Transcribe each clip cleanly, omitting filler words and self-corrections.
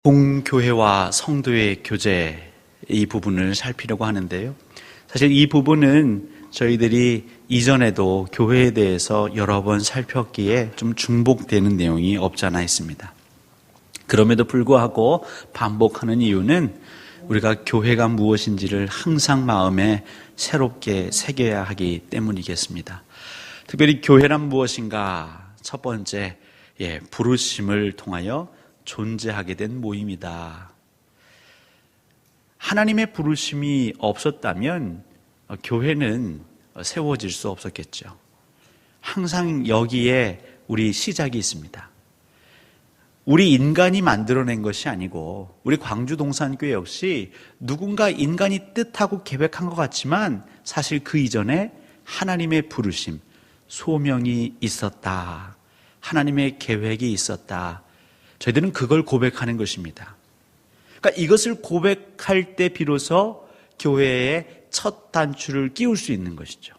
공교회와 성도의 교제, 이 부분을 살피려고 하는데요. 사실 이 부분은 저희들이 이전에도 교회에 대해서 여러 번 살폈기에 좀 중복되는 내용이 없지 않아 있습니다. 그럼에도 불구하고 반복하는 이유는 우리가 교회가 무엇인지를 항상 마음에 새롭게 새겨야 하기 때문이겠습니다. 특별히 교회란 무엇인가? 첫 번째, 부르심을 통하여 존재하게 된 모임이다. 하나님의 부르심이 없었다면 교회는 세워질 수 없었겠죠. 항상 여기에 우리 시작이 있습니다. 우리 인간이 만들어낸 것이 아니고 우리 광주동산교회 역시 누군가 인간이 뜻하고 계획한 것 같지만 사실 그 이전에 하나님의 부르심, 소명이 있었다. 하나님의 계획이 있었다. 저희들은 그걸 고백하는 것입니다. 그러니까 이것을 고백할 때 비로소 교회의 첫 단추를 끼울 수 있는 것이죠.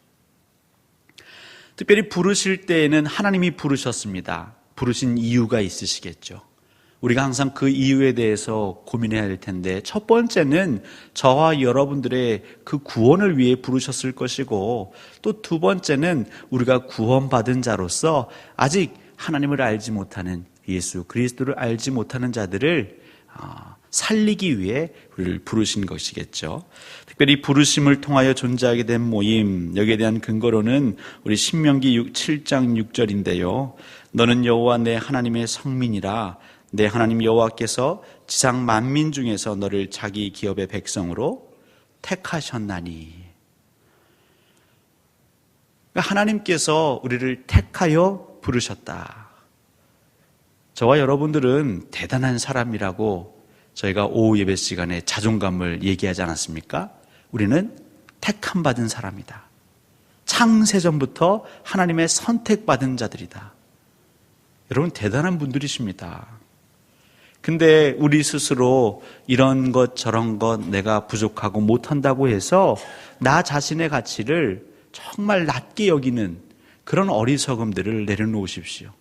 특별히 부르실 때에는 하나님이 부르셨습니다. 부르신 이유가 있으시겠죠. 우리가 항상 그 이유에 대해서 고민해야 할 텐데, 첫 번째는 저와 여러분들의 그 구원을 위해 부르셨을 것이고, 또 두 번째는 우리가 구원받은 자로서 아직 하나님을 알지 못하는, 예수 그리스도를 알지 못하는 자들을 살리기 위해 우리를 부르신 것이겠죠. 특별히 부르심을 통하여 존재하게 된 모임, 여기에 대한 근거로는 우리 신명기 7장 6절인데요. 너는 여호와 내 하나님의 성민이라. 내 하나님 여호와께서 지상 만민 중에서 너를 자기 기업의 백성으로 택하셨나니. 그러니까 하나님께서 우리를 택하여 부르셨다. 저와 여러분들은 대단한 사람이라고 저희가 오후 예배 시간에 자존감을 얘기하지 않았습니까? 우리는 택함 받은 사람이다. 창세전부터 하나님의 선택받은 자들이다. 여러분 대단한 분들이십니다. 근데 우리 스스로 이런 것 저런 것 내가 부족하고 못한다고 해서 나 자신의 가치를 정말 낮게 여기는 그런 어리석음들을 내려놓으십시오.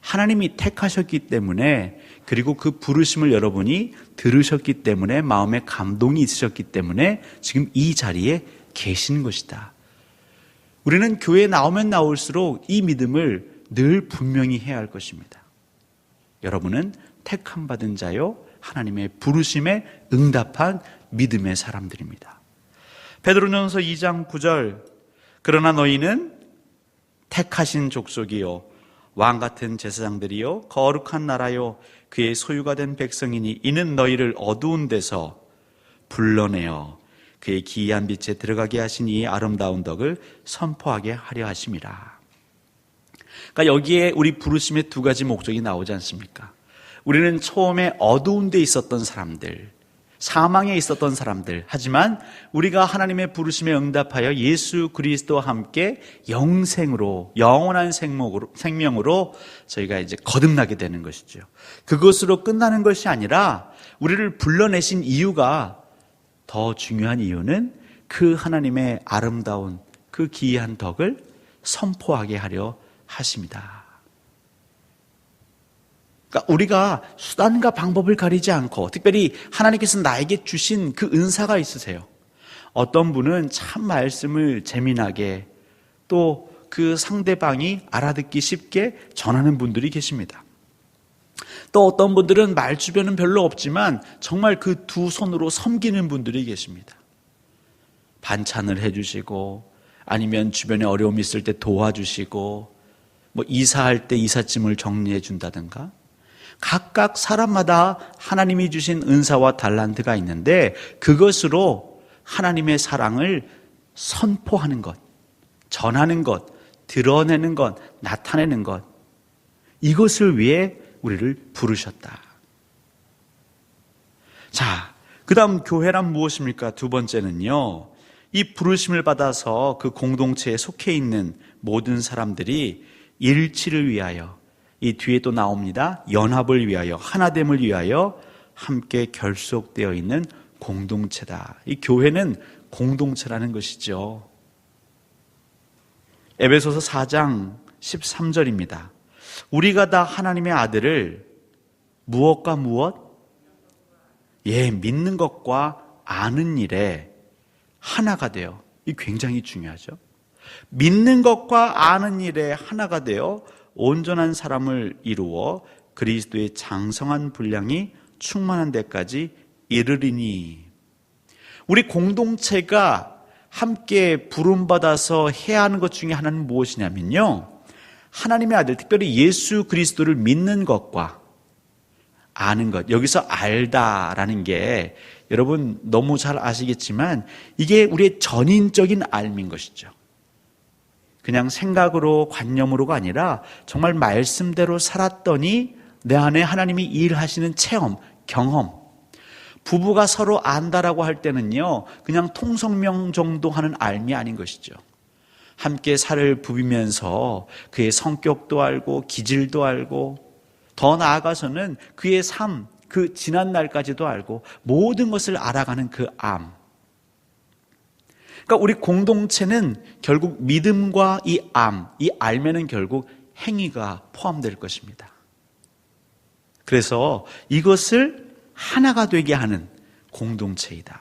하나님이 택하셨기 때문에, 그리고 그 부르심을 여러분이 들으셨기 때문에, 마음에 감동이 있으셨기 때문에 지금 이 자리에 계신 것이다. 우리는 교회에 나오면 나올수록 이 믿음을 늘 분명히 해야 할 것입니다. 여러분은 택함 받은 자요, 하나님의 부르심에 응답한 믿음의 사람들입니다. 베드로전서 2장 9절, 그러나 너희는 택하신 족속이요 왕같은 제사장들이요 거룩한 나라요 그의 소유가 된 백성이니 이는 너희를 어두운 데서 불러내어 그의 기이한 빛에 들어가게 하신 이 아름다운 덕을 선포하게 하려 하심이라. 그러니까 여기에 우리 부르심의 두 가지 목적이 나오지 않습니까? 우리는 처음에 어두운 데 있었던 사람들, 사망에 있었던 사람들, 하지만 우리가 하나님의 부르심에 응답하여 예수 그리스도와 함께 영생으로, 영원한 생명으로 저희가 이제 거듭나게 되는 것이죠. 그것으로 끝나는 것이 아니라 우리를 불러내신 이유가, 더 중요한 이유는 그 하나님의 아름다운 그 기이한 덕을 선포하게 하려 하십니다. 그러니까 우리가 수단과 방법을 가리지 않고, 특별히 하나님께서 나에게 주신 그 은사가 있으세요. 어떤 분은 참 말씀을 재미나게, 또 그 상대방이 알아듣기 쉽게 전하는 분들이 계십니다. 또 어떤 분들은 말 주변은 별로 없지만 정말 그 두 손으로 섬기는 분들이 계십니다. 반찬을 해주시고, 아니면 주변에 어려움이 있을 때 도와주시고, 뭐 이사할 때 이삿짐을 정리해 준다든가, 각각 사람마다 하나님이 주신 은사와 달란트가 있는데 그것으로 하나님의 사랑을 선포하는 것, 전하는 것, 드러내는 것, 나타내는 것, 이것을 위해 우리를 부르셨다. 자, 그 다음 교회란 무엇입니까? 두 번째는요, 이 부르심을 받아서 그 공동체에 속해 있는 모든 사람들이 일치를 위하여, 이 뒤에 또 나옵니다. 연합을 위하여, 하나됨을 위하여 함께 결속되어 있는 공동체다. 이 교회는 공동체라는 것이죠. 에베소서 4장 13절입니다. 우리가 다 하나님의 아들을 무엇과 무엇? 믿는 것과 아는 일에 하나가 되어, 이 굉장히 중요하죠. 믿는 것과 아는 일에 하나가 되어 온전한 사람을 이루어 그리스도의 장성한 분량이 충만한 데까지 이르리니. 우리 공동체가 함께 부름받아서 해야 하는 것 중에 하나는 무엇이냐면요, 하나님의 아들, 특별히 예수 그리스도를 믿는 것과 아는 것. 여기서 알다라는 게 여러분 너무 잘 아시겠지만 이게 우리의 전인적인 알미인 것이죠. 그냥 생각으로 관념으로가 아니라 정말 말씀대로 살았더니 내 안에 하나님이 일하시는 체험, 경험. 부부가 서로 안다라고 할 때는요, 그냥 통성명 정도 하는 알미 아닌 것이죠. 함께 살을 부비면서 그의 성격도 알고 기질도 알고 더 나아가서는 그의 삶, 그 지난 날까지도 알고 모든 것을 알아가는 그 암. 그러니까 우리 공동체는 결국 믿음과 이 암, 이 알매는 결국 행위가 포함될 것입니다. 그래서 이것을 하나가 되게 하는 공동체이다.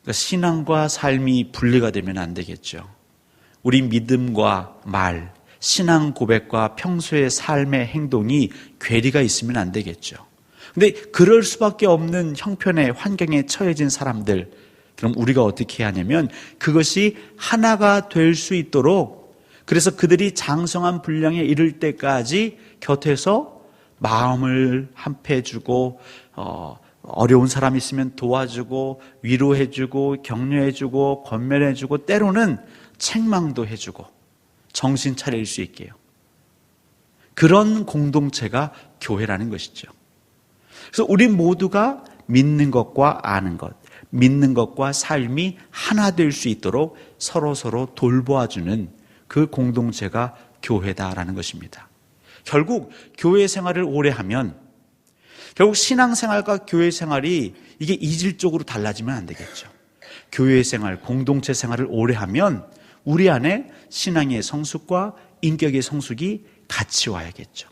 그러니까 신앙과 삶이 분리가 되면 안 되겠죠. 우리 믿음과 말, 신앙 고백과 평소의 삶의 행동이 괴리가 있으면 안 되겠죠. 근데 그럴 수밖에 없는 형편의 환경에 처해진 사람들, 그럼 우리가 어떻게 해야 하냐면 그것이 하나가 될 수 있도록, 그래서 그들이 장성한 분량에 이를 때까지 곁에서 마음을 한패해주고 어려운 사람 있으면 도와주고 위로해주고 격려해주고 권면해주고 때로는 책망도 해주고 정신 차릴 수 있게요. 그런 공동체가 교회라는 것이죠. 그래서 우리 모두가 믿는 것과 아는 것, 믿는 것과 삶이 하나 될 수 있도록 서로 돌보아주는 그 공동체가 교회다라는 것입니다. 결국 교회 생활을 오래 하면, 결국 신앙생활과 교회 생활이 이게 이질적으로 달라지면 안 되겠죠. 교회 생활, 공동체 생활을 오래 하면 우리 안에 신앙의 성숙과 인격의 성숙이 같이 와야겠죠.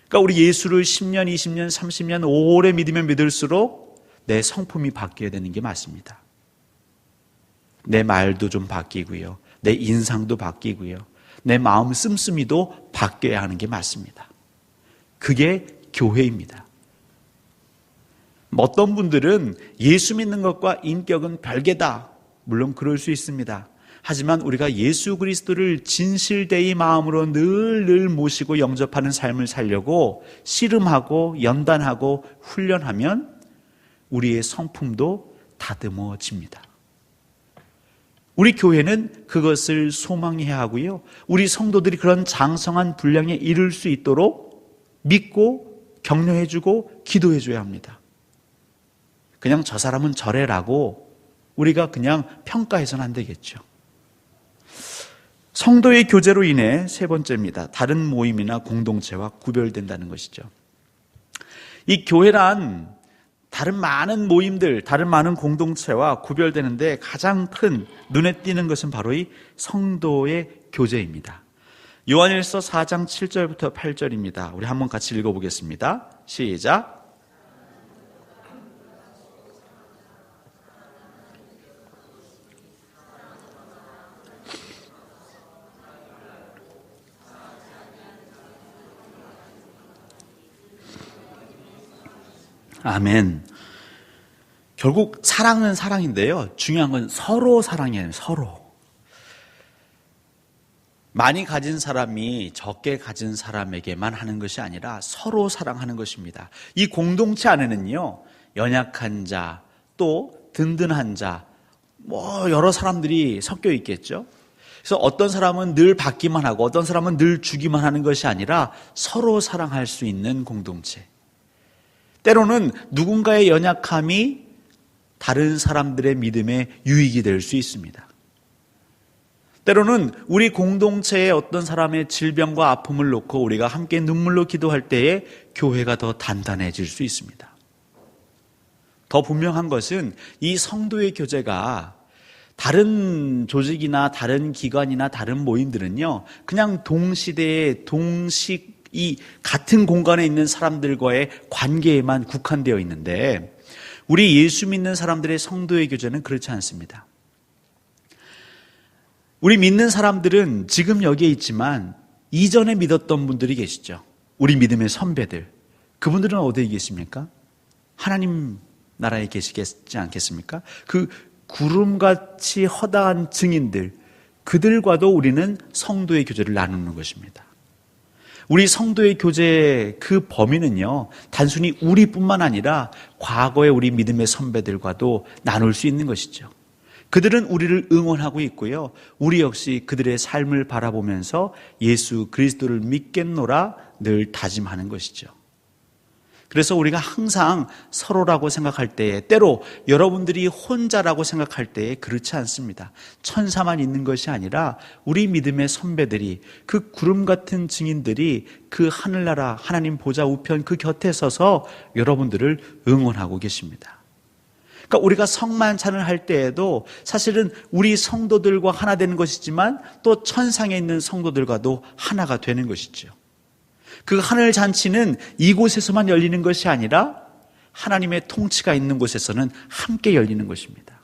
그러니까 우리 예수를 10년, 20년, 30년 오래 믿으면 믿을수록 내 성품이 바뀌어야 되는 게 맞습니다. 내 말도 좀 바뀌고요, 내 인상도 바뀌고요, 내 마음 씀씀이도 바뀌어야 하는 게 맞습니다. 그게 교회입니다. 어떤 분들은 예수 믿는 것과 인격은 별개다. 물론 그럴 수 있습니다. 하지만 우리가 예수 그리스도를 진실되이 마음으로 늘 모시고 영접하는 삶을 살려고 씨름하고 연단하고 훈련하면 우리의 성품도 다듬어집니다. 우리 교회는 그것을 소망해야 하고요, 우리 성도들이 그런 장성한 분량에 이를 수 있도록 믿고 격려해주고 기도해줘야 합니다. 그냥 저 사람은 저래라고 우리가 그냥 평가해서는 안 되겠죠. 성도의 교제로 인해 세 번째입니다. 다른 모임이나 공동체와 구별된다는 것이죠. 이 교회란 다른 많은 모임들, 다른 많은 공동체와 구별되는데 가장 큰 눈에 띄는 것은 바로 이 성도의 교제입니다. 요한일서 4장 7절부터 8절입니다. 우리 한번 같이 읽어보겠습니다. 시작. 아멘. 결국 사랑은 사랑인데요, 중요한 건 서로 사랑이에요. 서로. 많이 가진 사람이 적게 가진 사람에게만 하는 것이 아니라 서로 사랑하는 것입니다. 이 공동체 안에는요, 연약한 자, 또 든든한 자, 여러 사람들이 섞여 있겠죠. 그래서 어떤 사람은 늘 받기만 하고 어떤 사람은 늘 주기만 하는 것이 아니라 서로 사랑할 수 있는 공동체. 때로는 누군가의 연약함이 다른 사람들의 믿음에 유익이 될 수 있습니다. 때로는 우리 공동체의 어떤 사람의 질병과 아픔을 놓고 우리가 함께 눈물로 기도할 때에 교회가 더 단단해질 수 있습니다. 더 분명한 것은 이 성도의 교제가 다른 조직이나 다른 기관이나 다른 모임들은요, 그냥 동시대에 동식 이 같은 공간에 있는 사람들과의 관계에만 국한되어 있는데 우리 예수 믿는 사람들의 성도의 교제는 그렇지 않습니다. 우리 믿는 사람들은 지금 여기에 있지만 이전에 믿었던 분들이 계시죠. 우리 믿음의 선배들. 그분들은 어디에 계십니까? 하나님 나라에 계시겠지 않겠습니까? 그 구름같이 허다한 증인들, 그들과도 우리는 성도의 교제를 나누는 것입니다. 우리 성도의 교제의 그 범위는요, 단순히 우리뿐만 아니라 과거의 우리 믿음의 선배들과도 나눌 수 있는 것이죠. 그들은 우리를 응원하고 있고요. 우리 역시 그들의 삶을 바라보면서 예수 그리스도를 믿겠노라 늘 다짐하는 것이죠. 그래서 우리가 항상 서로라고 생각할 때에, 때로 여러분들이 혼자라고 생각할 때에 그렇지 않습니다. 천사만 있는 것이 아니라 우리 믿음의 선배들이, 그 구름 같은 증인들이 그 하늘나라 하나님 보좌 우편 그 곁에 서서 여러분들을 응원하고 계십니다. 그러니까 우리가 성만찬을 할 때에도 사실은 우리 성도들과 하나 되는 것이지만 또 천상에 있는 성도들과도 하나가 되는 것이죠. 그 하늘 잔치는 이곳에서만 열리는 것이 아니라 하나님의 통치가 있는 곳에서는 함께 열리는 것입니다.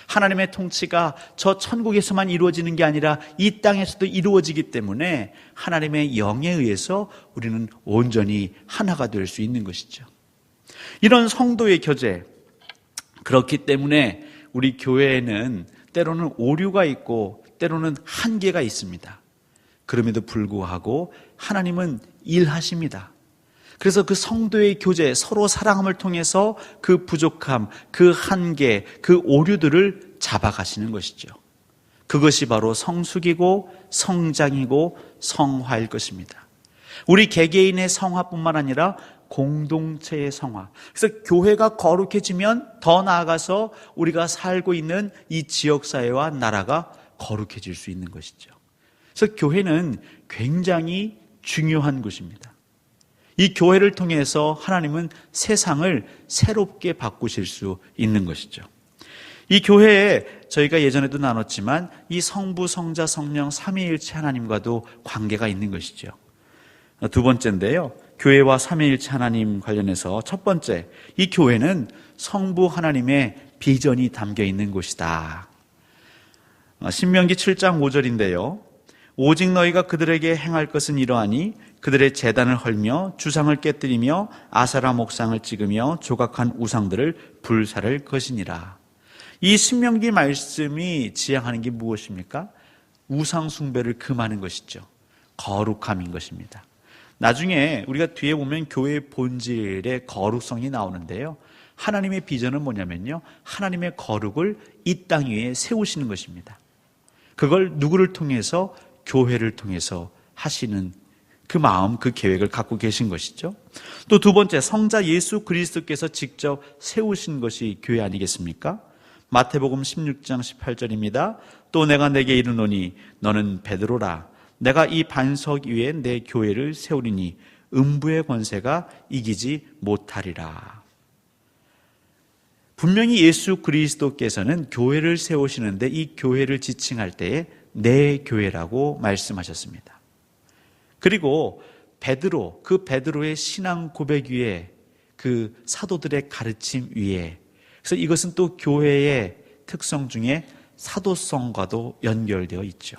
하나님의 통치가 저 천국에서만 이루어지는 게 아니라 이 땅에서도 이루어지기 때문에 하나님의 영에 의해서 우리는 온전히 하나가 될 수 있는 것이죠. 이런 성도의 교제, 그렇기 때문에 우리 교회에는 때로는 오류가 있고 때로는 한계가 있습니다. 그럼에도 불구하고 하나님은 일하십니다. 그래서 그 성도의 교제, 서로 사랑함을 통해서 그 부족함, 그 한계, 그 오류들을 잡아가시는 것이죠. 그것이 바로 성숙이고 성장이고 성화일 것입니다. 우리 개개인의 성화뿐만 아니라 공동체의 성화. 그래서 교회가 거룩해지면 더 나아가서 우리가 살고 있는 이 지역사회와 나라가 거룩해질 수 있는 것이죠. 그래서 교회는 굉장히 중요한 곳입니다. 이 교회를 통해서 하나님은 세상을 새롭게 바꾸실 수 있는 것이죠. 이 교회에 저희가 예전에도 나눴지만 이 성부, 성자, 성령 삼위일체 하나님과도 관계가 있는 것이죠. 두 번째인데요, 교회와 삼위일체 하나님 관련해서 첫 번째, 이 교회는 성부 하나님의 비전이 담겨 있는 곳이다. 신명기 7장 5절인데요. 오직 너희가 그들에게 행할 것은 이러하니 그들의 제단을 헐며 주상을 깨뜨리며 아세라 목상을 찍으며 조각한 우상들을 불살을 것이니라. 이 신명기 말씀이 지향하는 게 무엇입니까? 우상 숭배를 금하는 것이죠. 거룩함인 것입니다. 나중에 우리가 뒤에 보면 교회의 본질의 거룩성이 나오는데요. 하나님의 비전은 뭐냐면요, 하나님의 거룩을 이 땅 위에 세우시는 것입니다. 그걸 누구를 통해서? 교회를 통해서 하시는 그 마음, 그 계획을 갖고 계신 것이죠. 또 두 번째, 성자 예수 그리스도께서 직접 세우신 것이 교회 아니겠습니까? 마태복음 16장 18절입니다. 또 내가 내게 이르노니 너는 베드로라. 내가 이 반석 위에 내 교회를 세우리니 음부의 권세가 이기지 못하리라. 분명히 예수 그리스도께서는 교회를 세우시는데 이 교회를 지칭할 때에 내 교회라고 말씀하셨습니다. 그리고 베드로, 그 베드로의 신앙 고백 위에, 그 사도들의 가르침 위에, 그래서 이것은 또 교회의 특성 중에 사도성과도 연결되어 있죠.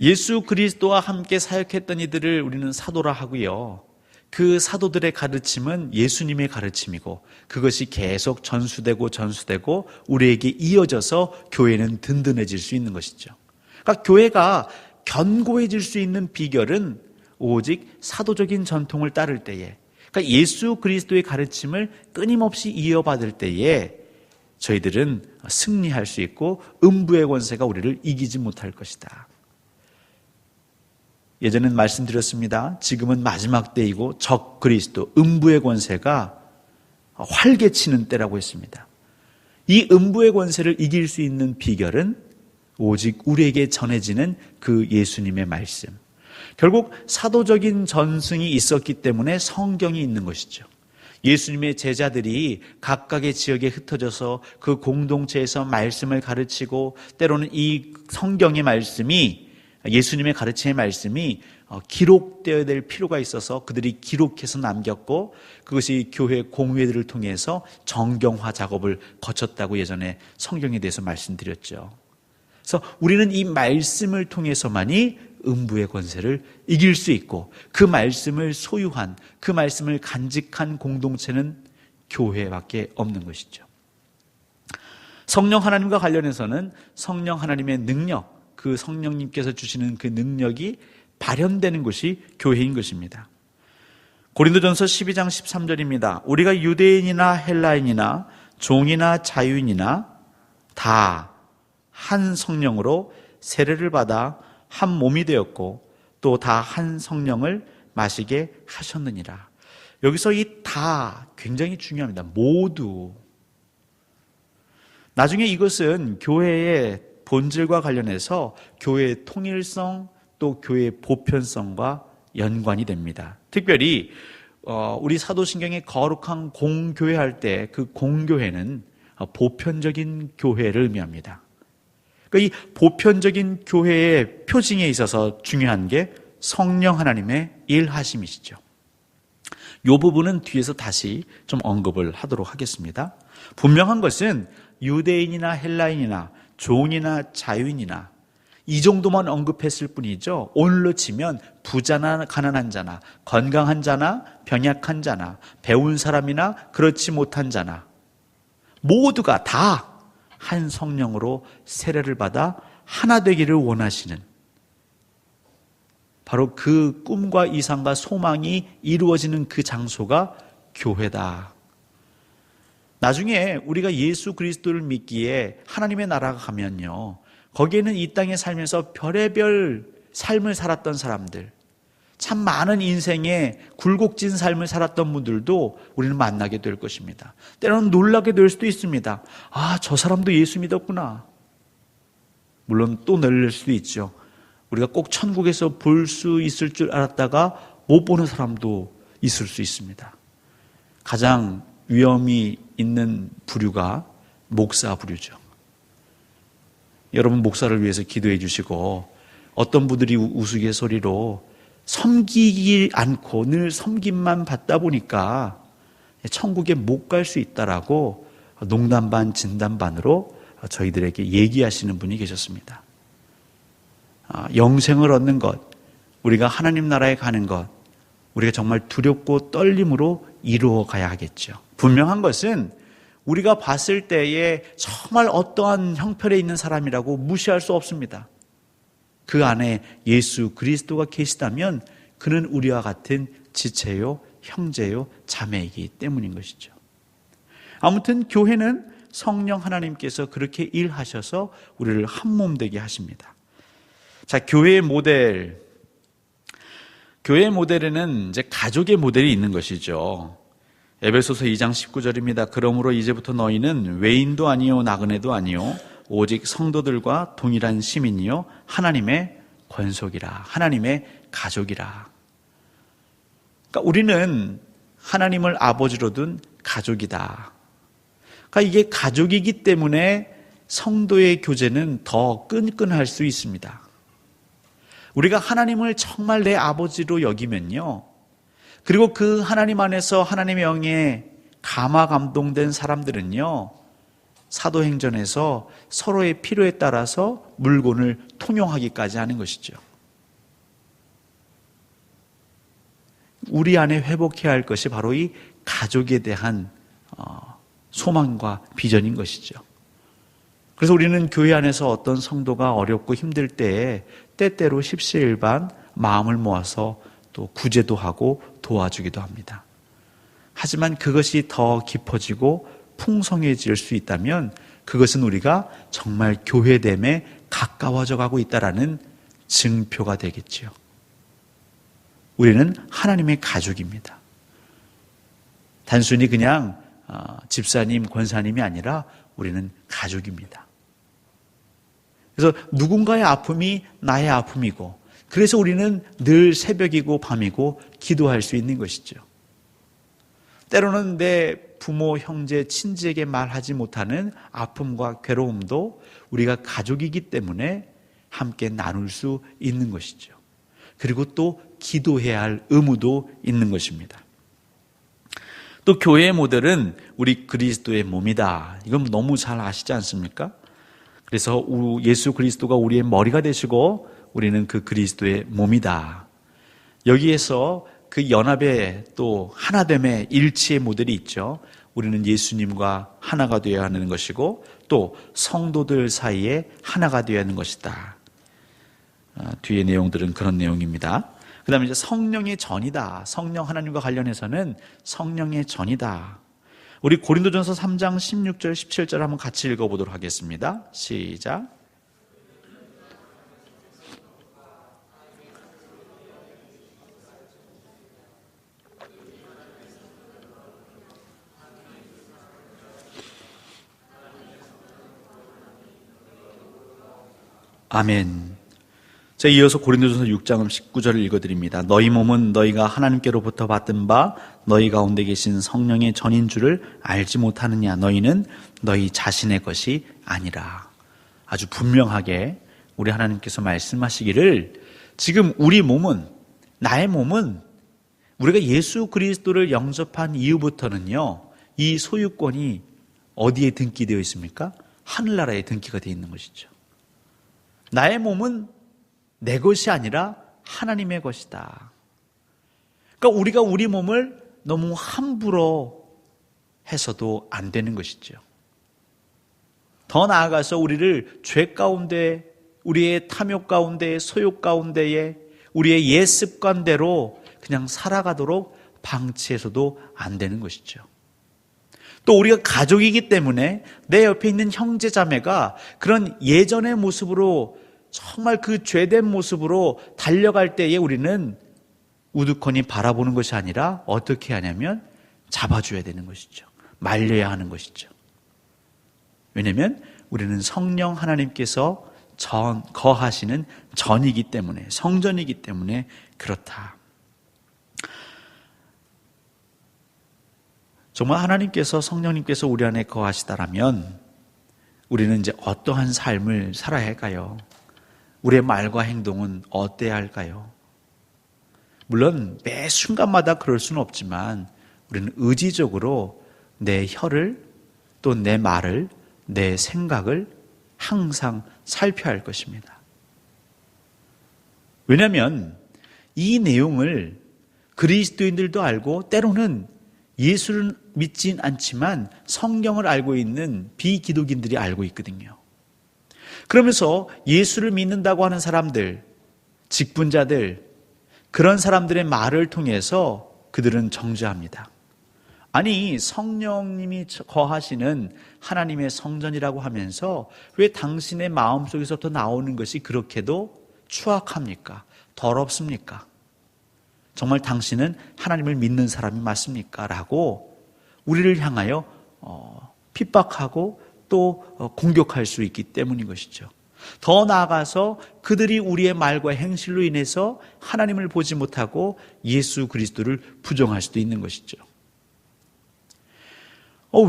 예수 그리스도와 함께 사역했던 이들을 우리는 사도라 하고요. 그 사도들의 가르침은 예수님의 가르침이고 그것이 계속 전수되고 우리에게 이어져서 교회는 든든해질 수 있는 것이죠. 그러니까 교회가 견고해질 수 있는 비결은 오직 사도적인 전통을 따를 때에, 그러니까 예수 그리스도의 가르침을 끊임없이 이어받을 때에 저희들은 승리할 수 있고 음부의 권세가 우리를 이기지 못할 것이다. 예전엔 말씀드렸습니다. 지금은 마지막 때이고 적 그리스도, 음부의 권세가 활개치는 때라고 했습니다. 이 음부의 권세를 이길 수 있는 비결은 오직 우리에게 전해지는 그 예수님의 말씀. 결국 사도적인 전승이 있었기 때문에 성경이 있는 것이죠. 예수님의 제자들이 각각의 지역에 흩어져서 그 공동체에서 말씀을 가르치고 때로는 이 성경의 말씀이, 예수님의 가르침의 말씀이 기록되어야 될 필요가 있어서 그들이 기록해서 남겼고 그것이 교회 공회들을 통해서 정경화 작업을 거쳤다고 예전에 성경에 대해서 말씀드렸죠. 그래서 우리는 이 말씀을 통해서만이 음부의 권세를 이길 수 있고 그 말씀을 소유한, 그 말씀을 간직한 공동체는 교회밖에 없는 것이죠. 성령 하나님과 관련해서는 성령 하나님의 능력, 그 성령님께서 주시는 그 능력이 발현되는 것이 교회인 것입니다. 고린도전서 12장 13절입니다. 우리가 유대인이나 헬라인이나 종이나 자유인이나 다 한 성령으로 세례를 받아 한 몸이 되었고 또 다 한 성령을 마시게 하셨느니라. 여기서 이 다 굉장히 중요합니다. 모두. 나중에 이것은 교회의 본질과 관련해서 교회의 통일성 또 교회의 보편성과 연관이 됩니다. 특별히 우리 사도신경의 거룩한 공교회 할 때 그 공교회는 보편적인 교회를 의미합니다. 그러니까 이 보편적인 교회의 표징에 있어서 중요한 게 성령 하나님의 일하심이시죠. 이 부분은 뒤에서 다시 좀 언급을 하도록 하겠습니다. 분명한 것은 유대인이나 헬라인이나 종이나 자유인이나 이 정도만 언급했을 뿐이죠. 오늘로 치면 부자나 가난한 자나 건강한 자나 병약한 자나 배운 사람이나 그렇지 못한 자나 모두가 다 한 성령으로 세례를 받아 하나 되기를 원하시는 바로 그 꿈과 이상과 소망이 이루어지는 그 장소가 교회다. 나중에 우리가 예수 그리스도를 믿기에 하나님의 나라가 가면요, 거기에는 이 땅에 살면서 별의별 삶을 살았던 사람들, 참 많은 인생에 굴곡진 삶을 살았던 분들도 우리는 만나게 될 것입니다. 때로는 놀라게 될 수도 있습니다. 아, 저 사람도 예수 믿었구나. 물론 또 놀랄 수도 있죠. 우리가 꼭 천국에서 볼 수 있을 줄 알았다가 못 보는 사람도 있을 수 있습니다. 가장 위험이 있는 부류가 목사 부류죠. 여러분 목사를 위해서 기도해 주시고 어떤 분들이 우스갯소리로 섬기지 않고 늘 섬김만 받다 보니까 천국에 못 갈 수 있다라고 농담 반 진담 반으로 저희들에게 얘기하시는 분이 계셨습니다. 영생을 얻는 것, 우리가 하나님 나라에 가는 것, 우리가 정말 두렵고 떨림으로 이루어 가야 하겠죠. 분명한 것은 우리가 봤을 때에 정말 어떠한 형편에 있는 사람이라고 무시할 수 없습니다. 그 안에 예수 그리스도가 계시다면 그는 우리와 같은 지체요, 형제요, 자매이기 때문인 것이죠. 아무튼 교회는 성령 하나님께서 그렇게 일하셔서 우리를 한 몸 되게 하십니다. 자, 교회의 모델에는 이제 가족의 모델이 있는 것이죠. 에베소서 2장 19절입니다. 그러므로 이제부터 너희는 외인도 아니요 나그네도 아니요 오직 성도들과 동일한 시민이요 하나님의 권속이라, 하나님의 가족이라. 그러니까 우리는 하나님을 아버지로 둔 가족이다. 그러니까 이게 가족이기 때문에 성도의 교제는 더 끈끈할 수 있습니다. 우리가 하나님을 정말 내 아버지로 여기면요, 그리고 그 하나님 안에서 하나님의 영에 감화 감동된 사람들은요, 사도행전에서 서로의 필요에 따라서 물건을 통용하기까지 하는 것이죠. 우리 안에 회복해야 할 것이 바로 이 가족에 대한 소망과 비전인 것이죠. 그래서 우리는 교회 안에서 어떤 성도가 어렵고 힘들 때에 때때로 십시일반 마음을 모아서 또 구제도 하고 도와주기도 합니다. 하지만 그것이 더 깊어지고 풍성해질 수 있다면 그것은 우리가 정말 교회됨에 가까워져 가고 있다는 증표가 되겠지요. 우리는 하나님의 가족입니다. 단순히 그냥 집사님, 권사님이 아니라 우리는 가족입니다. 그래서 누군가의 아픔이 나의 아픔이고, 그래서 우리는 늘 새벽이고 밤이고 기도할 수 있는 것이죠. 때로는 내 부모, 형제, 친지에게 말하지 못하는 아픔과 괴로움도 우리가 가족이기 때문에 함께 나눌 수 있는 것이죠. 그리고 또 기도해야 할 의무도 있는 것입니다. 또 교회의 모델은 우리 그리스도의 몸이다. 이건 너무 잘 아시지 않습니까? 그래서 예수 그리스도가 우리의 머리가 되시고 우리는 그 그리스도의 몸이다. 여기에서 그 연합의 또 하나됨의 일치의 모델이 있죠. 우리는 예수님과 하나가 되어야 하는 것이고 또 성도들 사이에 하나가 되어야 하는 것이다. 뒤의 내용들은 그런 내용입니다. 그 다음에 이제 성령의 전이다. 성령 하나님과 관련해서는 성령의 전이다. 우리 고린도전서 3장 16절 17절 한번 같이 읽어보도록 하겠습니다. 시작. 아멘. 자, 이어서 고린도전서 6장 19절을 읽어드립니다. 너희 몸은 너희가 하나님께로부터 받은 바 너희 가운데 계신 성령의 전인 줄을 알지 못하느냐. 너희는 너희 자신의 것이 아니라. 아주 분명하게 우리 하나님께서 말씀하시기를 지금 우리 몸은, 나의 몸은 우리가 예수 그리스도를 영접한 이후부터는요, 이 소유권이 어디에 등기되어 있습니까? 하늘나라에 등기가 되어 있는 것이죠. 나의 몸은 내 것이 아니라 하나님의 것이다. 그러니까 우리가 우리 몸을 너무 함부로 해서도 안 되는 것이죠. 더 나아가서 우리를 죄 가운데, 우리의 탐욕 가운데, 소욕 가운데에 우리의 옛 습관대로 그냥 살아가도록 방치해서도 안 되는 것이죠. 또 우리가 가족이기 때문에 내 옆에 있는 형제 자매가 그런 예전의 모습으로 정말 그 죄된 모습으로 달려갈 때에 우리는 우두커니 바라보는 것이 아니라 어떻게 하냐면 잡아줘야 되는 것이죠. 말려야 하는 것이죠. 왜냐하면 우리는 성령 하나님께서 거하시는 전이기 때문에, 성전이기 때문에 그렇다. 정말 하나님께서, 성령님께서 우리 안에 거하시다라면 우리는 이제 어떠한 삶을 살아야 할까요? 우리의 말과 행동은 어때야 할까요? 물론 매 순간마다 그럴 수는 없지만 우리는 의지적으로 내 혀를, 또 내 말을, 내 생각을 항상 살펴야 할 것입니다. 왜냐하면 이 내용을 그리스도인들도 알고 때로는 예수를 믿진 않지만 성경을 알고 있는 비기독인들이 알고 있거든요. 그러면서 예수를 믿는다고 하는 사람들, 직분자들, 그런 사람들의 말을 통해서 그들은 정죄합니다. 아니, 성령님이 거하시는 하나님의 성전이라고 하면서 왜 당신의 마음속에서부터 나오는 것이 그렇게도 추악합니까? 더럽습니까? 정말 당신은 하나님을 믿는 사람이 맞습니까? 라고 우리를 향하여 핍박하고 또 공격할 수 있기 때문인 것이죠. 더 나아가서 그들이 우리의 말과 행실로 인해서 하나님을 보지 못하고 예수 그리스도를 부정할 수도 있는 것이죠.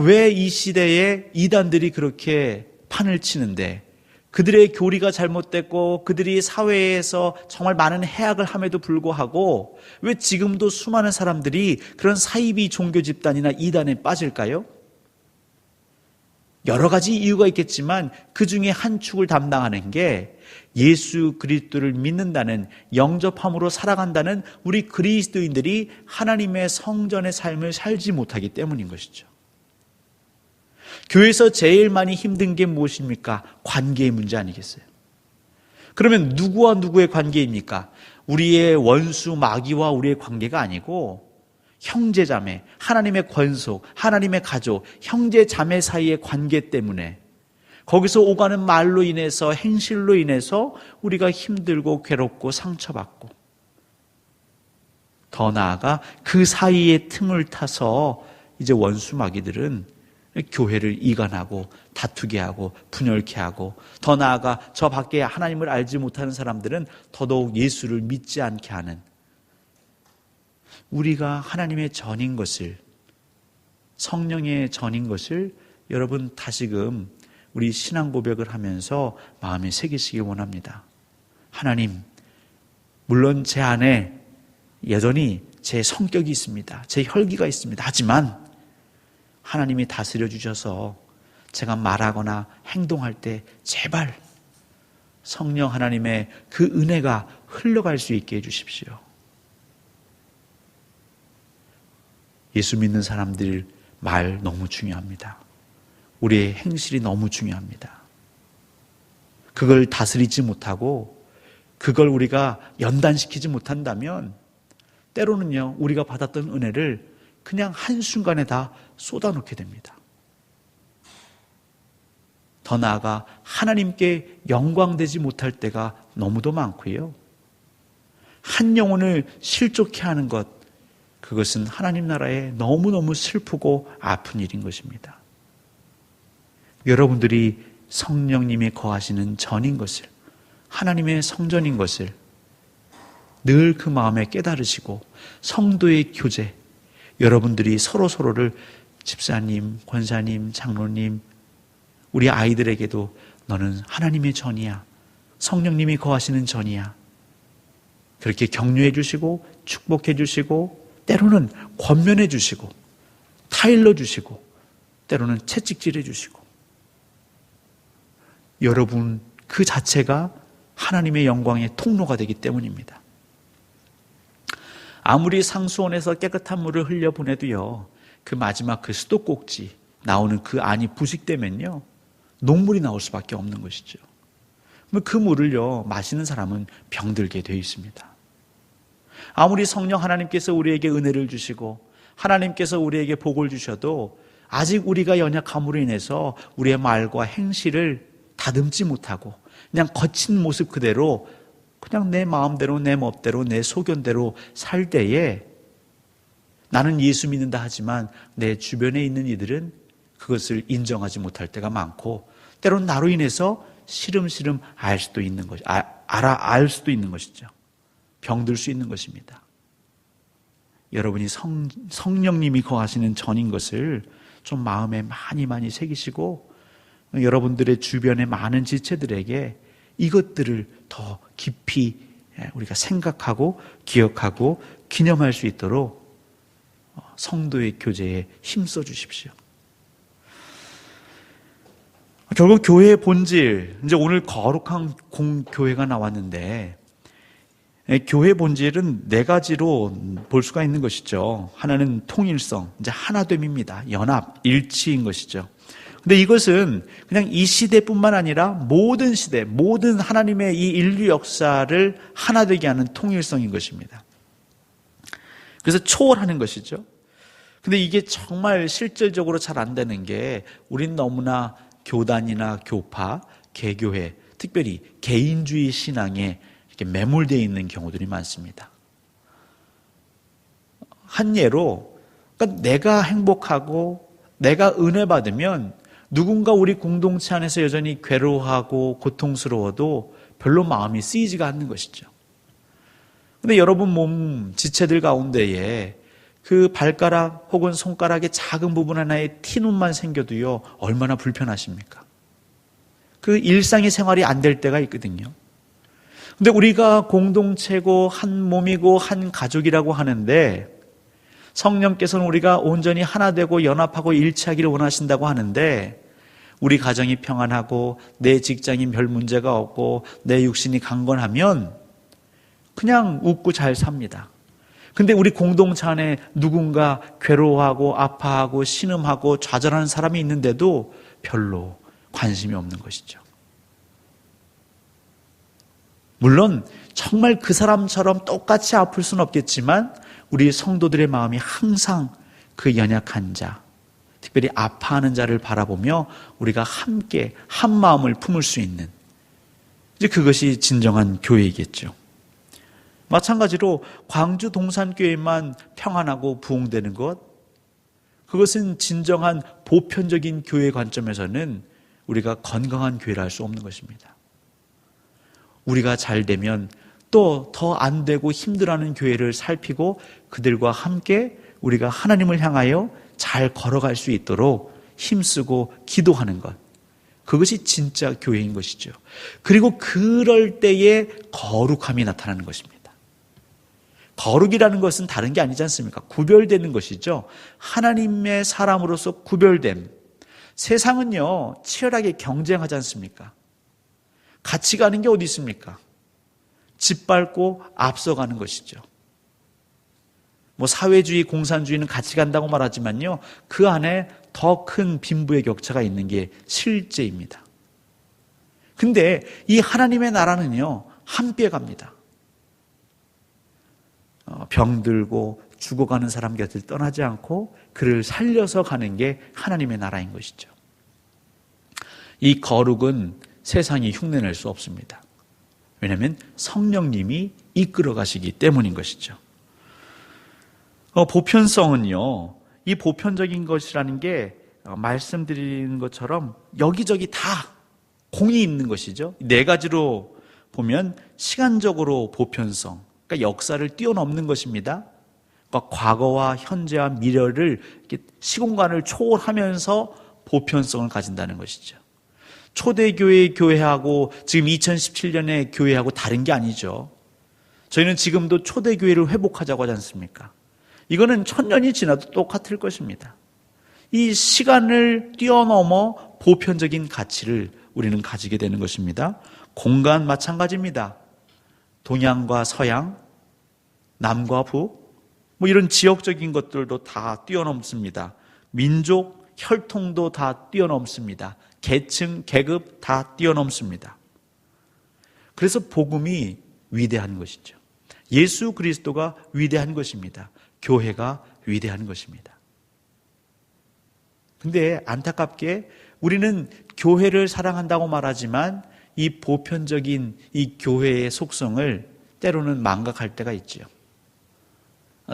왜 이 시대에 이단들이 그렇게 판을 치는데, 그들의 교리가 잘못됐고 그들이 사회에서 정말 많은 해악을 함에도 불구하고 왜 지금도 수많은 사람들이 그런 사이비 종교 집단이나 이단에 빠질까요? 여러 가지 이유가 있겠지만 그 중에 한 축을 담당하는 게 예수 그리스도를 믿는다는, 영접함으로 살아간다는 우리 그리스도인들이 하나님의 성전의 삶을 살지 못하기 때문인 것이죠. 교회에서 제일 많이 힘든 게 무엇입니까? 관계의 문제 아니겠어요? 그러면 누구와 누구의 관계입니까? 우리의 원수 마귀와 우리의 관계가 아니고 형제 자매, 하나님의 권속, 하나님의 가족, 형제 자매 사이의 관계 때문에, 거기서 오가는 말로 인해서, 행실로 인해서 우리가 힘들고 괴롭고 상처받고, 더 나아가 그 사이의 틈을 타서 이제 원수 마귀들은 교회를 이간하고 다투게 하고 분열케 하고, 더 나아가 저 밖에 하나님을 알지 못하는 사람들은 더더욱 예수를 믿지 않게 하는, 우리가 하나님의 전인 것을, 성령의 전인 것을 여러분 다시금 우리 신앙 고백을 하면서 마음에 새기시기 원합니다. 하나님, 물론 제 안에 여전히 제 성격이 있습니다. 제 혈기가 있습니다. 하지만 하나님이 다스려 주셔서 제가 말하거나 행동할 때 제발 성령 하나님의 그 은혜가 흘러갈 수 있게 해주십시오. 예수 믿는 사람들 말 너무 중요합니다. 우리의 행실이 너무 중요합니다. 그걸 다스리지 못하고 그걸 우리가 연단시키지 못한다면 때로는요, 우리가 받았던 은혜를 그냥 한순간에 다 쏟아놓게 됩니다. 더 나아가 하나님께 영광되지 못할 때가 너무도 많고요. 한 영혼을 실족케 하는 것, 그것은 하나님 나라에 너무너무 슬프고 아픈 일인 것입니다. 여러분들이 성령님이 거하시는 전인 것을, 하나님의 성전인 것을 늘 그 마음에 깨달으시고 성도의 교제, 여러분들이 서로서로를 집사님, 권사님, 장로님, 우리 아이들에게도 너는 하나님의 전이야, 성령님이 거하시는 전이야, 그렇게 격려해 주시고 축복해 주시고 때로는 권면해 주시고 타일러 주시고 때로는 채찍질해 주시고, 여러분 그 자체가 하나님의 영광의 통로가 되기 때문입니다. 아무리 상수원에서 깨끗한 물을 흘려보내도요, 그 마지막 그 수도꼭지 나오는 그 안이 부식되면요, 녹물이 나올 수밖에 없는 것이죠. 그 물을요, 마시는 사람은 병들게 되어 있습니다. 아무리 성령 하나님께서 우리에게 은혜를 주시고 하나님께서 우리에게 복을 주셔도 아직 우리가 연약함으로 인해서 우리의 말과 행실을 다듬지 못하고 그냥 거친 모습 그대로 그냥 내 마음대로 내 멋대로 내 소견대로 살 때에 나는 예수 믿는다 하지만 내 주변에 있는 이들은 그것을 인정하지 못할 때가 많고 때로는 나로 인해서 시름시름 알 수도 있는 것이죠. 병들 수 있는 것입니다. 여러분이 성령님이 거하시는 전인 것을 좀 마음에 많이 새기시고 여러분들의 주변의 많은 지체들에게 이것들을 더 깊이 우리가 생각하고 기억하고 기념할 수 있도록 성도의 교제에 힘써 주십시오. 결국 교회의 본질, 이제 오늘 거룩한 공교회가 나왔는데 교회 본질은 네 가지로 볼 수가 있는 것이죠. 하나는 통일성, 이제 하나됨입니다. 연합, 일치인 것이죠. 근데 이것은 그냥 이 시대뿐만 아니라 모든 시대, 모든 하나님의 이 인류 역사를 하나 되게 하는 통일성인 것입니다. 그래서 초월하는 것이죠. 근데 이게 정말 실질적으로 잘 안 되는 게 우린 너무나 교단이나 교파, 개교회, 특별히 개인주의 신앙에 이렇게 매몰되어 있는 경우들이 많습니다. 한 예로, 그러니까 내가 행복하고 내가 은혜 받으면 누군가 우리 공동체 안에서 여전히 괴로워하고 고통스러워도 별로 마음이 쓰이지가 않는 것이죠. 그런데 여러분 몸 지체들 가운데에 그 발가락 혹은 손가락의 작은 부분 하나에 티눈만 생겨도요, 얼마나 불편하십니까? 그 일상의 생활이 안 될 때가 있거든요. 근데 우리가 공동체고 한 몸이고 한 가족이라고 하는데 성령께서는 우리가 온전히 하나 되고 연합하고 일치하기를 원하신다고 하는데 우리 가정이 평안하고 내 직장인 별 문제가 없고 내 육신이 강건하면 그냥 웃고 잘 삽니다. 근데 우리 공동체 안에 누군가 괴로워하고 아파하고 신음하고 좌절하는 사람이 있는데도 별로 관심이 없는 것이죠. 물론 정말 그 사람처럼 똑같이 아플 수는 없겠지만 우리 성도들의 마음이 항상 그 연약한 자, 특별히 아파하는 자를 바라보며 우리가 함께 한 마음을 품을 수 있는, 이제 그것이 진정한 교회이겠죠. 마찬가지로 광주 동산교회만 평안하고 부흥되는 것, 그것은 진정한 보편적인 교회 관점에서는 우리가 건강한 교회를 할 수 없는 것입니다. 우리가 잘 되면 또 더 안 되고 힘들어하는 교회를 살피고 그들과 함께 우리가 하나님을 향하여 잘 걸어갈 수 있도록 힘쓰고 기도하는 것, 그것이 진짜 교회인 것이죠. 그리고 그럴 때에 거룩함이 나타나는 것입니다. 거룩이라는 것은 다른 게 아니지 않습니까? 구별되는 것이죠. 하나님의 사람으로서 구별됨. 세상은요, 치열하게 경쟁하지 않습니까? 같이 가는 게 어디 있습니까? 짓밟고 앞서가는 것이죠. 사회주의, 공산주의는 같이 간다고 말하지만요, 그 안에 더 큰 빈부의 격차가 있는 게 실제입니다. 근데 이 하나님의 나라는요, 함께 갑니다. 병들고 죽어가는 사람 곁을 떠나지 않고 그를 살려서 가는 게 하나님의 나라인 것이죠. 이 거룩은 세상이 흉내낼 수 없습니다. 왜냐하면 성령님이 이끌어 가시기 때문인 것이죠. 보편성은요, 이 보편적인 것이라는 게 말씀드린 것처럼 여기저기 다 공이 있는 것이죠. 네 가지로 보면 시간적으로 보편성, 그러니까 역사를 뛰어넘는 것입니다. 그러니까 과거와 현재와 미래를 이렇게 시공간을 초월하면서 보편성을 가진다는 것이죠. 초대교회의 교회하고 지금 2017년의 교회하고 다른 게 아니죠. 저희는 지금도 초대교회를 회복하자고 하지 않습니까? 이거는 1000년이 지나도 똑같을 것입니다. 이 시간을 뛰어넘어 보편적인 가치를 우리는 가지게 되는 것입니다. 공간 마찬가지입니다. 동양과 서양, 남과 북, 이런 지역적인 것들도 다 뛰어넘습니다. 민족, 혈통도 다 뛰어넘습니다. 계층, 계급 다 뛰어넘습니다. 그래서 복음이 위대한 것이죠. 예수 그리스도가 위대한 것입니다. 교회가 위대한 것입니다. 근데 안타깝게 우리는 교회를 사랑한다고 말하지만 이 보편적인 이 교회의 속성을 때로는 망각할 때가 있죠.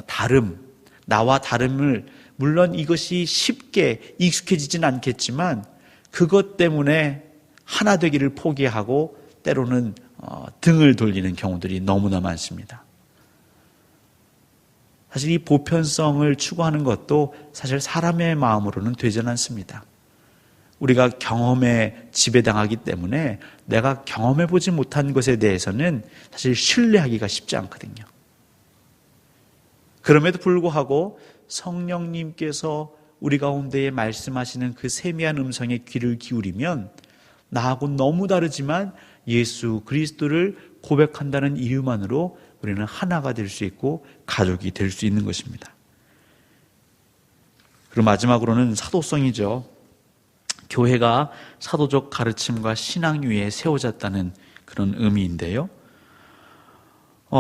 다름, 나와 다름을 물론 이것이 쉽게 익숙해지진 않겠지만 그것 때문에 하나 되기를 포기하고 때로는 등을 돌리는 경우들이 너무나 많습니다. 사실 이 보편성을 추구하는 것도 사실 사람의 마음으로는 되지 않습니다. 우리가 경험에 지배당하기 때문에 내가 경험해보지 못한 것에 대해서는 사실 신뢰하기가 쉽지 않거든요. 그럼에도 불구하고 성령님께서 우리 가운데에 말씀하시는 그 세미한 음성에 귀를 기울이면 나하고 너무 다르지만 예수 그리스도를 고백한다는 이유만으로 우리는 하나가 될 수 있고 가족이 될 수 있는 것입니다. 그리고 마지막으로는 사도성이죠. 교회가 사도적 가르침과 신앙 위에 세워졌다는 그런 의미인데요.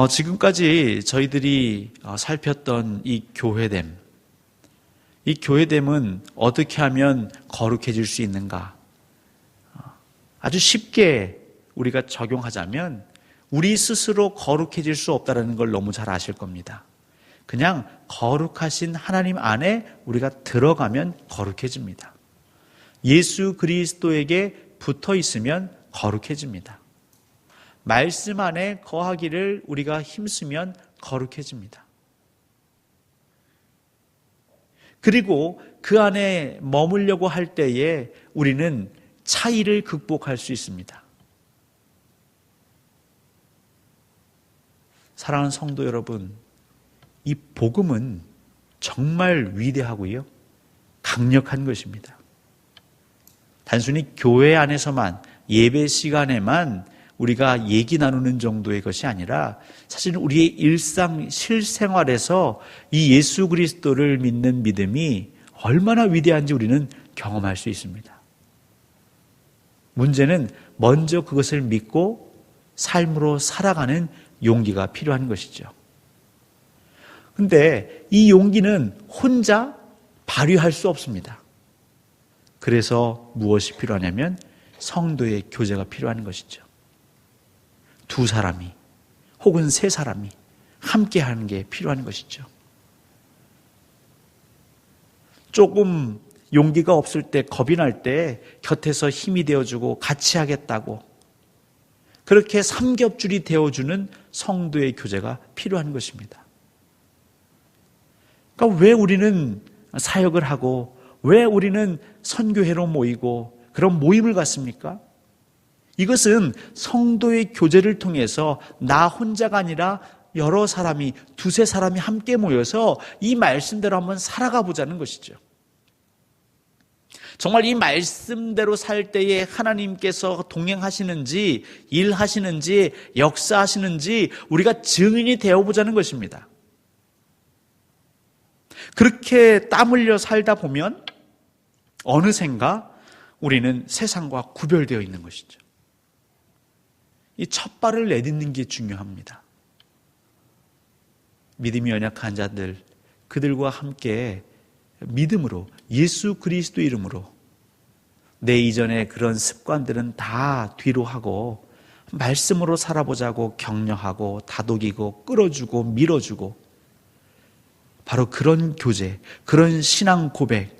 지금까지 저희들이 살폈던 이 교회됨, 이 교회됨은 어떻게 하면 거룩해질 수 있는가? 아주 쉽게 우리가 적용하자면 우리 스스로 거룩해질 수 없다는 걸 너무 잘 아실 겁니다. 그냥 거룩하신 하나님 안에 우리가 들어가면 거룩해집니다. 예수 그리스도에게 붙어 있으면 거룩해집니다. 말씀 안에 거하기를 우리가 힘쓰면 거룩해집니다. 그리고 그 안에 머물려고 할 때에 우리는 차이를 극복할 수 있습니다. 사랑하는 성도 여러분, 이 복음은 정말 위대하고요, 강력한 것입니다. 단순히 교회 안에서만, 예배 시간에만 우리가 얘기 나누는 정도의 것이 아니라 사실 우리의 일상 실생활에서 이 예수 그리스도를 믿는 믿음이 얼마나 위대한지 우리는 경험할 수 있습니다. 문제는 먼저 그것을 믿고 삶으로 살아가는 용기가 필요한 것이죠. 그런데 이 용기는 혼자 발휘할 수 없습니다. 그래서 무엇이 필요하냐면 성도의 교제가 필요한 것이죠. 두 사람이 혹은 세 사람이 함께 하는 게 필요한 것이죠. 조금 용기가 없을 때, 겁이 날 때 곁에서 힘이 되어주고 같이 하겠다고 그렇게 삼겹줄이 되어주는 성도의 교제가 필요한 것입니다. 그러니까 왜 우리는 사역을 하고 왜 우리는 선교회로 모이고 그런 모임을 갖습니까? 이것은 성도의 교제를 통해서 나 혼자가 아니라 여러 사람이, 두세 사람이 함께 모여서 이 말씀대로 한번 살아가 보자는 것이죠. 정말 이 말씀대로 살 때에 하나님께서 동행하시는지, 일하시는지, 역사하시는지 우리가 증인이 되어보자는 것입니다. 그렇게 땀 흘려 살다 보면 어느샌가 우리는 세상과 구별되어 있는 것이죠. 이 첫 발을 내딛는 게 중요합니다. 믿음이 연약한 자들, 그들과 함께 믿음으로, 예수 그리스도 이름으로 내 이전의 그런 습관들은 다 뒤로 하고 말씀으로 살아보자고 격려하고 다독이고 끌어주고 밀어주고, 바로 그런 교제, 그런 신앙 고백,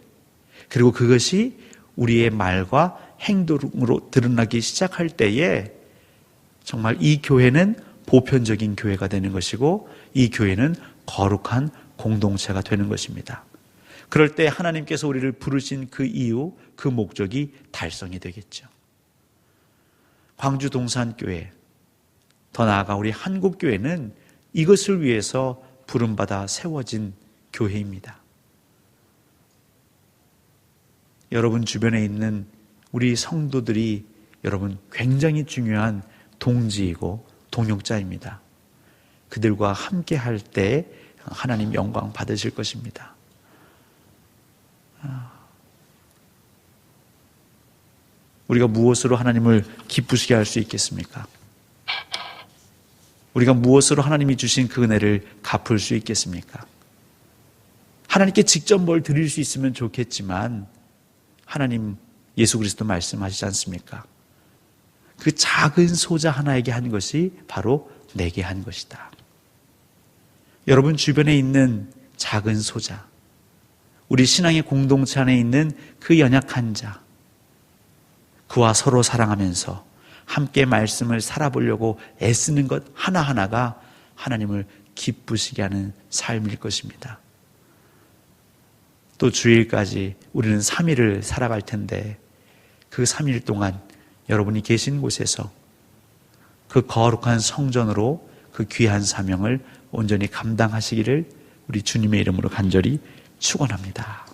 그리고 그것이 우리의 말과 행동으로 드러나기 시작할 때에 정말 이 교회는 보편적인 교회가 되는 것이고, 이 교회는 거룩한 공동체가 되는 것입니다. 그럴 때 하나님께서 우리를 부르신 그 이유, 그 목적이 달성이 되겠죠. 광주 동산교회, 더 나아가 우리 한국교회는 이것을 위해서 부름받아 세워진 교회입니다. 여러분 주변에 있는 우리 성도들이 여러분 굉장히 중요한 동지이고 동역자입니다. 그들과 함께 할 때 하나님 영광 받으실 것입니다. 우리가 무엇으로 하나님을 기쁘시게 할 수 있겠습니까? 우리가 무엇으로 하나님이 주신 그 은혜를 갚을 수 있겠습니까? 하나님께 직접 뭘 드릴 수 있으면 좋겠지만, 하나님 예수 그리스도 말씀하시지 않습니까? 그 작은 소자 하나에게 한 것이 바로 내게 한 것이다. 여러분 주변에 있는 작은 소자, 우리 신앙의 공동체 안에 있는 그 연약한 자, 그와 서로 사랑하면서 함께 말씀을 살아보려고 애쓰는 것 하나하나가 하나님을 기쁘시게 하는 삶일 것입니다. 또 주일까지 우리는 3일을 살아갈 텐데, 그 3일 동안 여러분이 계신 곳에서 그 거룩한 성전으로 그 귀한 사명을 온전히 감당하시기를 우리 주님의 이름으로 간절히 축원합니다.